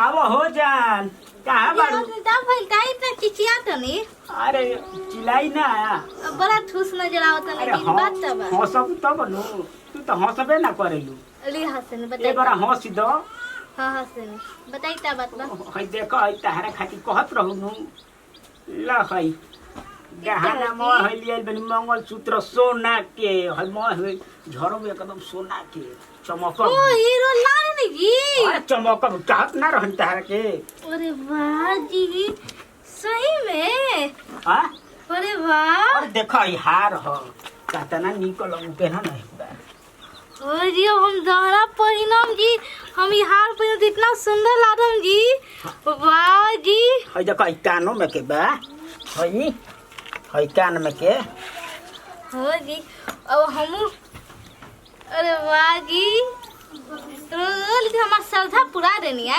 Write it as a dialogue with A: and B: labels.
A: अब हो जान कहाँ बाड़ू?
B: इतना चिचिया तनी
A: अरे चिल्लाई ना आया।
B: बड़ा ठूस नजर आवत
A: अरे
B: तनी बात तब
A: हंसब तब नु तू तो हंसबे ना करेलू।
B: अली हसन
A: एक
B: बताई
A: बार हंस दो।
B: हां हसन बताई ता बात बा
A: हई देखो हई तहरा खातिर कहत रहू नु ला हई गहना म हई लियल बनी मंगल सूत्र सोना के हई म हई झरो में एकदम सोना के चमक।
B: ओ हीरो लाल जी
A: अरे चमक चाहत ना रहन तहरा के।
B: अरे वाह जी सही में
A: हां
B: अरे वाह
A: और देखो हई हार ह कातना निकल पहना नहीं बा।
B: ओ जी हम जहरा परिणाम जी हम ई हार पहिन इतना सुंदर लागम जी वाह जी
A: हई देखो हई कानो में के बा हई कान में के।
B: हो जी अब हम अरे वाह जी तो हमारा श्रद्धा पूरा देनी है।